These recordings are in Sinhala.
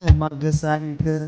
මගසන්කර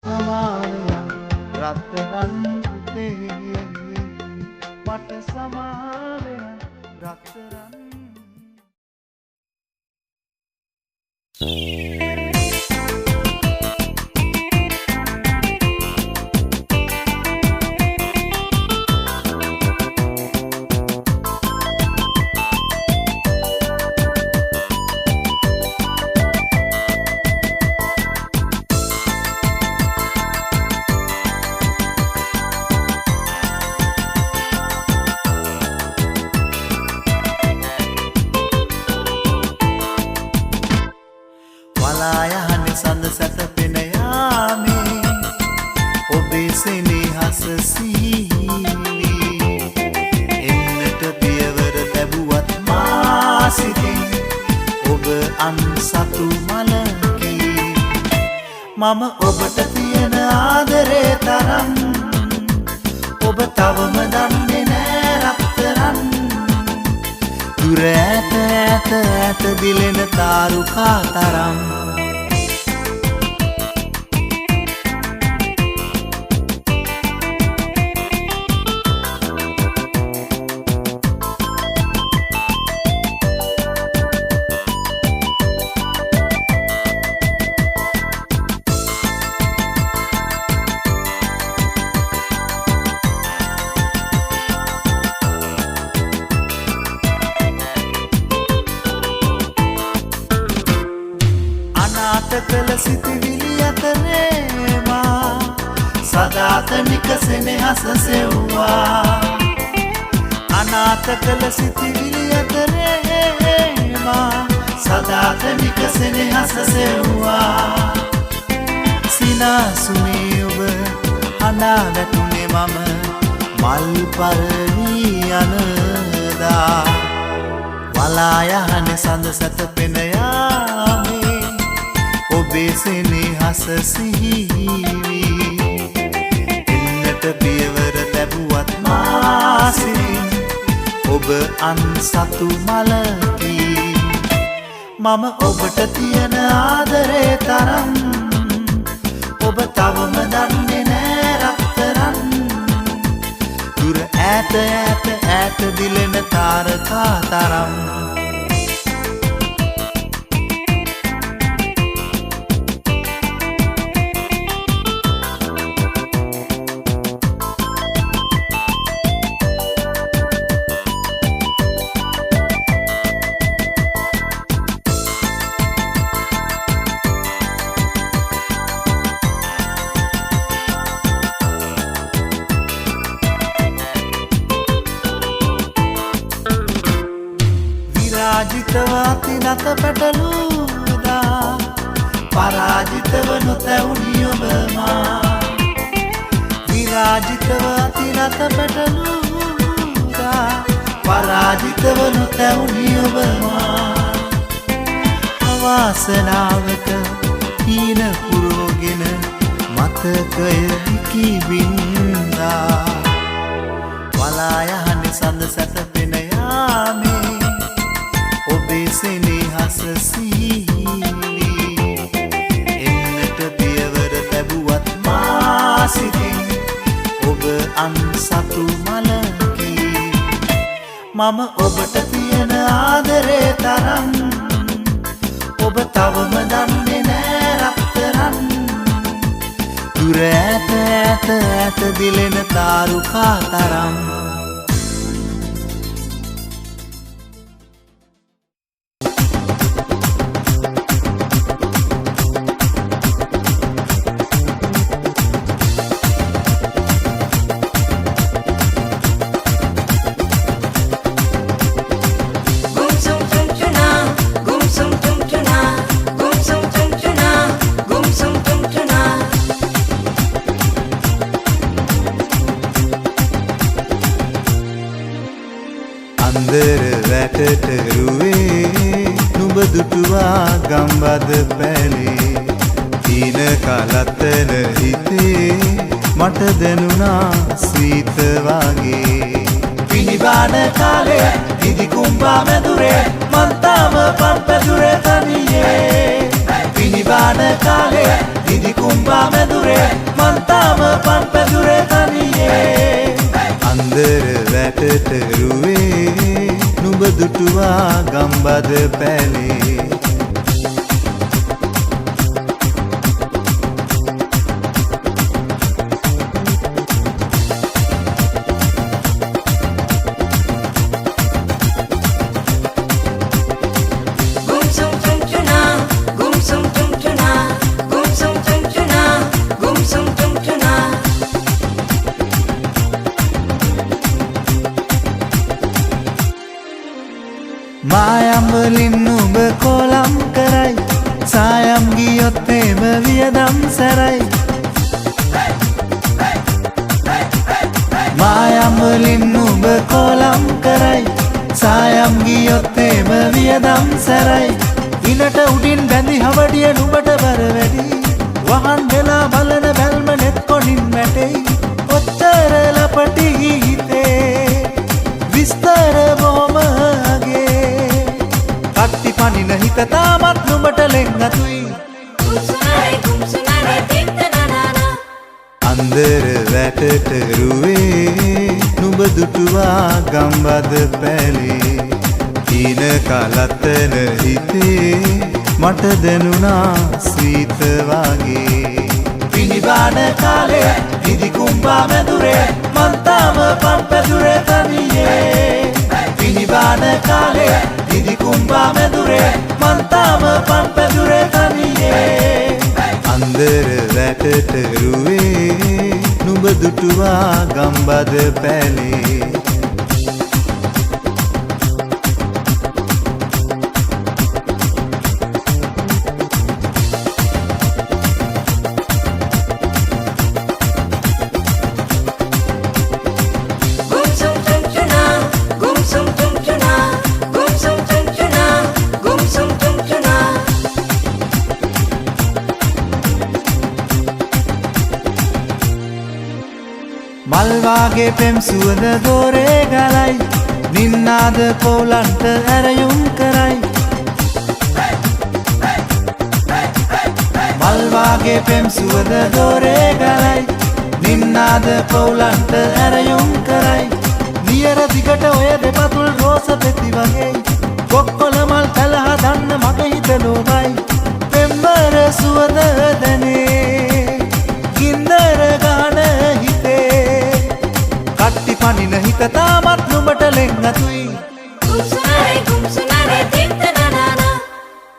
අමාලයා රත්තරන් පුතේ මට සමාලයා රත්තරන් වලායහන සඳ සැතපෙන යාමේ ඔබේ සෙනෙහස සීවි එන්නට පියවර ලැබුවත් මා සිතින් ඔබ අන්සතු මලකි මම ඔබට තියෙන ආදරේ තරම් ඔබ තවම දන්නේ නෑ රත්තරන් දුර ඈත ඈත ඈත දිලෙන තාරුකා තරම් කළ සිතිවිලි අතරේ මා සදාතනික සෙනෙහස සෙව්වා අනාථ කළ සිතිවිලි අතරේ මා සදාතනික සෙනෙහස සෙව්වා සිනාසුනේ ඔබ හඬා වැටුනේ මම මල් පරවී යනදා වලායහන සඳ සැතපෙන යාමේ ඔබේ සෙනෙහස සිහිවි එන්නට පියවර ලැබුවත් මා සිතින් ඔබ අන්සතු මලකි මම ඔබට තියෙන ආදරේ තරම් ඔබ තවම දන්නේ නෑ ඈත ඈත ඈත දිලෙන තාරකා තරම් විරාජිතවාති නත පැටලූදා පරාජිතව නොතැවුණි ඔබමා විරාජිතවාති නත පැටලූදා පරාජිතව නොතැවුණි ඔබමා අවාසනාවක හීන පුරෝගෙන මතකය කිවින්දා වලායහන සඳ සැතපෙන යාමේ ඔබේ සෙනෙහස සීලි එන්නට පියවර තැබුවත් මා සිතින් ඔබ අන්සතු මලකි මම ඔබට තියෙන ආදරේ තරම් ඔබ තවම දන්නේ නෑ රත්තරන් දුර ඈත ඈත ඈත දිලෙන තාරුකා තරම් අන්දර වැටට රුවේ නුඹ දුටුවා ගම්බද පැලේ තීන කලත්තන හිතේ මට දැනුණා සීත වගේ පිනිබාන කාලේ ඉදි කුම්බා මැදුරේ මං තාම පම්පැදුරේ තනියේ පිනිබාන කාලේ ඉදි කුම්බා මැදුරේ මං තාම පම්පැදුරේ තනියේ අන්දර වැටට රුවේ නුඹ දුටුවා ගම්බද පැලේ මායම් වලින් නුඹ කොලම් කරයි සායම් ගියොත් එම වියදම් සැරයි මායම් වලින් නුඹ කොලම් කරයි සායම් ගියොත් එම වියදම් සැරයි ඉනට උඩින් බැඳි හවඩිය නුඹට බර වැඩි වහන් වෙලා බලන බැල්ම නෙත් කොණින් වැටෙයි ඔච්චර ලපටි හිතේ විස්තර බොහොම කට්ටි පනින හිත තාමත් නුඹට ලෙන්ගතුයි අන්දර වැටට රුවේ නුඹ දුටුවා ගම්බද පැලේ තීන කලත්තන හිතේ මට දැනුණා සීත වගේ පිනිබාන කාලේ ඉදි කුම්බා මැදුරේ මං තාම පම්පැදුරේ තනියේ පිනිබාන කාලේ ඉදි කුම්බා මැදුරේ මං තාම පම්පැදුරේ තනියේ අන්දර වැටට රුවේ නුඹ දුටුවා ගම්බද පැලේ මල්වාගේ පෙම් සුවඳ දෝරේ ගලයි නින්නාද පොවුලන්ට ඇරයුම් කරයි මල්වාගේ පෙම් සුවඳ දෝරේ ගලයි නින්නාද පොවුලන්ට ඇරයුම් කරයි දියර දිගට ඔය දෙපතුල් රෝස පෙති වගේ කොක්කොල මල් පැල හදන්න මගේ හිත ලෝමයි පෙම්බර සුවඳ දැනේ ගින්දර ගාන හිතේ කට්ටි පනින හිත තාමත් නුඹට ලෙන්නතුයි ගුම්සුනාරේ තින්තනනානා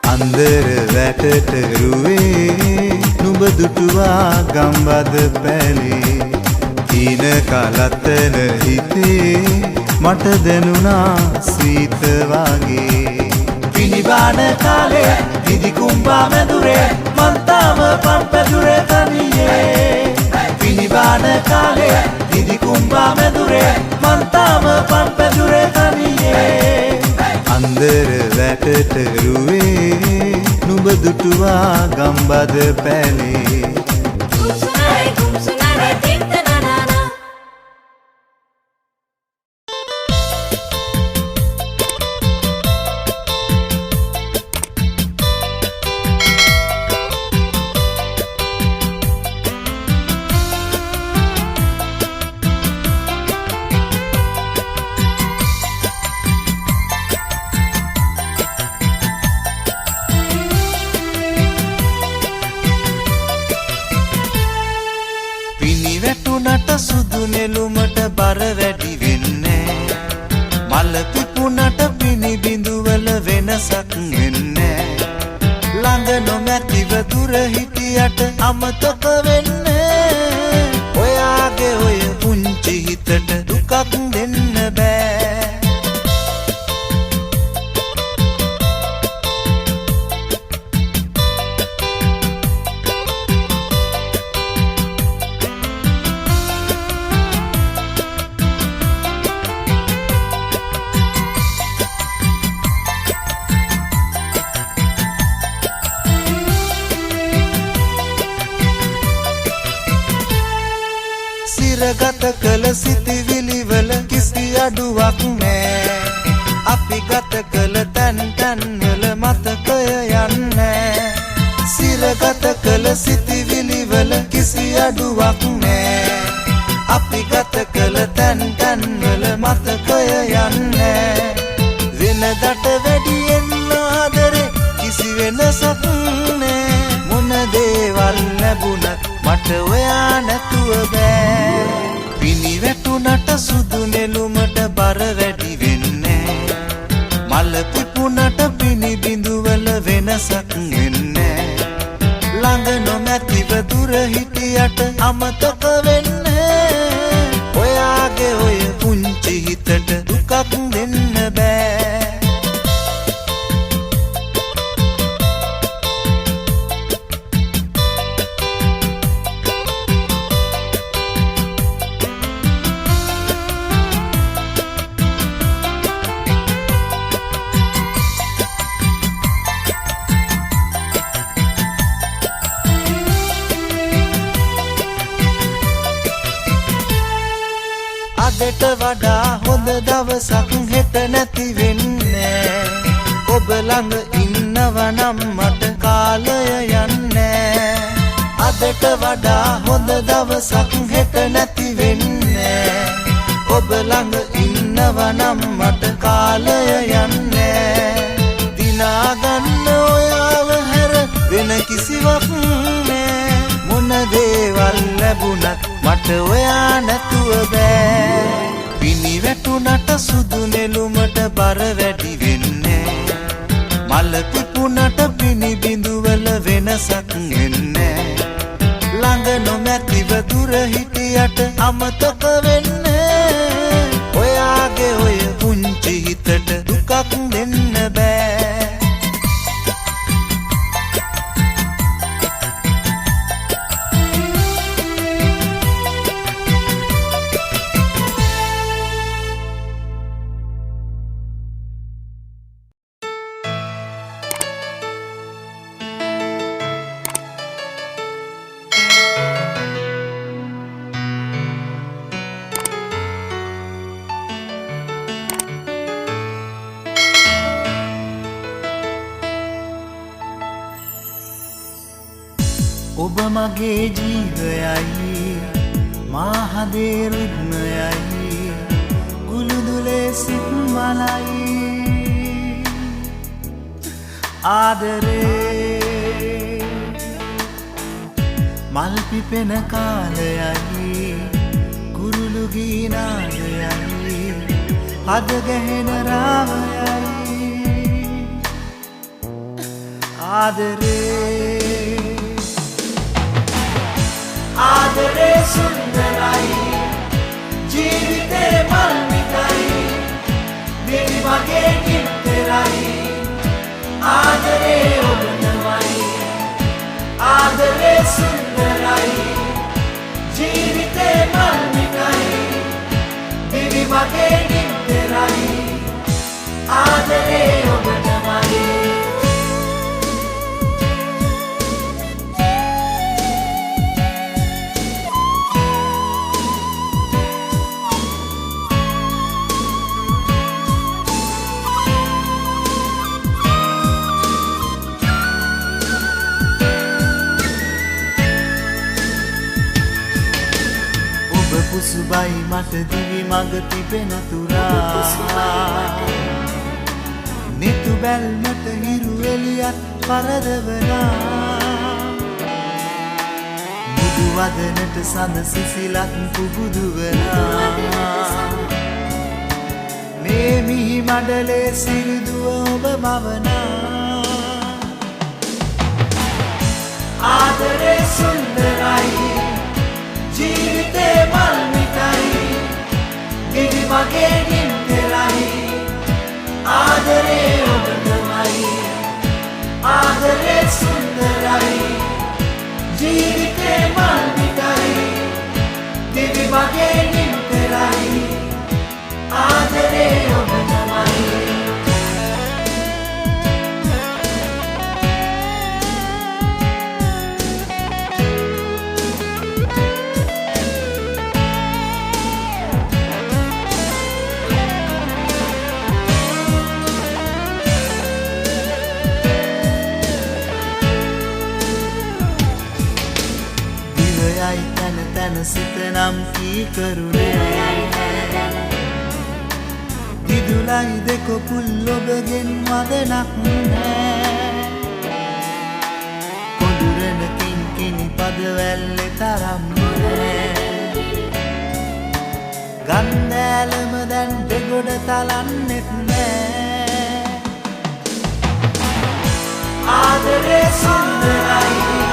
අන්දර වැටට රුවේ නුඹ දුටුවා ගම්බද පැලේ කීන කලත්තන හිතේ මට දැනුණා සීත වගේ පිනිබාන කාලේ දිදි කුම්බා මැදුරේ මන්තාම පම්පැදුරේ තනියේ පිනිබාන කාලේ දිදි කුම්බා මැදුරේ මන්තාම පම්පැදුරේ තනියේ අන්දර වැටට රුවේ නුඹ දුටුවා ගම්බද පැලේ ගුම්සුනාරේ තින්තනනානා සුදු නෙළුමට බර වැඩි වෙන්නේ මල පිපුණට පිනි බිඳුවල වෙනසක් වෙන්නේ ළඟ නොමැතිව දුර හිටියට අමතක වෙන්නේ ඔයාගේ ඔය පුංචි හිතට දුකක් දෙන්න බෑ ගත කළ සිතිවිලිවල කිසි අඩුවක් නෑ අපි ගත කළ තැන් තැන්වල මතකය යන්නේ සිරගත කළ සිතිවිලිවල කිසි අඩුවක් නෑ අපි ගත කළ තැන් තැන්වල මතකය යන්නේ වෙනදට වැඩියෙන් ආදරේ කිසි වෙනසක් නෑ මොන දේවල් ලැබුණත් මට ඔයා නැතුව බෑ පිනි වැටුණට සුදු නෙළුමට බර වැඩි වෙන්නේ මල පිපුණට පිනි බිඳුවල වෙනසක් වෙන්නේ ළඟ නොමැතිව දුර හිටියට අමතක වෙන්නේ ඔයාගේ ඔය පුංචි හිතට දුකක් දෙන්න බෑ අදට වඩා හොඳ දවසක් හෙට නැති වෙන්නේ ඔබ ළඟ ඉන්නවනම් මට කාලය යන්නේ අදට වඩා හොඳ දවසක් හෙට නැති වෙන්නේ ඔබ ළඟ ඉන්නවනම් මට කාලය යන්නේ දිනා ගන්න ඔයාව හැර වෙන කිසිවක් නෑ මොන දේවල් ලැබුණත් මට ඔයා නැතුව බෑ පිනි වැටුණට සුදු නෙළුමට බර වැඩි වෙන්නේ මල පිපුණට පිනි බිඳුවල වෙනසක් වෙන්නේ ළඟ නොමැතිව දුර හිටියට අමතක වෙන්නේ ඔයාගේ ඔය පුංචි හිතට දුකක් දෙන්න බෑ ඔබ මගේ ජීවයයි මා හදේ රිද්මයයි ගුලි සිත් මලයි ආදරේ මල් පිපෙන කාලයයි කුරුළු ගී නාදයයි හද ගැහෙන රාවයයි ආදරේ ආදරේ සුන්දරයි ජීවිතේ මල් මිටයි දෙවි වගේ කිත්තරයි ආදරේ ඔබ තමයි ආදරේ සුන්දරයි ජීවිතේ මල් මිටයි දෙවි වගේ කිත්තරයි ආදරේ ඔබ තමයි පුසුබයි මට දිවි මඟ තිබෙන තුරා නිතු බැල්මට හිරු එළියත් පරදවනා මුදු වදනට සඳ සිසිලත් පුබුදුවනා මේ මිහි මඩලේ සිරිදුව ඔබ මවනා ආදරේ සුන්දරයි ජීවිතේ මල් මිටයි දිවි වගේ නින්දරයි ආදරේ ඔබ තමයි ආදරේ සුන්දරයි ජීවිතේ මල් මිටයි දිවි වගේ නින්දරයි ආදරේ ඔබ තමයි තැන තැන සිත නම් කී කරුණේ දිදුලයි දෙකොපුල් ඔබගෙන් වදනක් නෑ කොඳුරන කින්කිනි පදවැල්ලෙ තරම් නෑ ගන්දෑලම දැන් දෙගොඩ තලන්නෙත් නෑ ආදරේ සුන්දරයි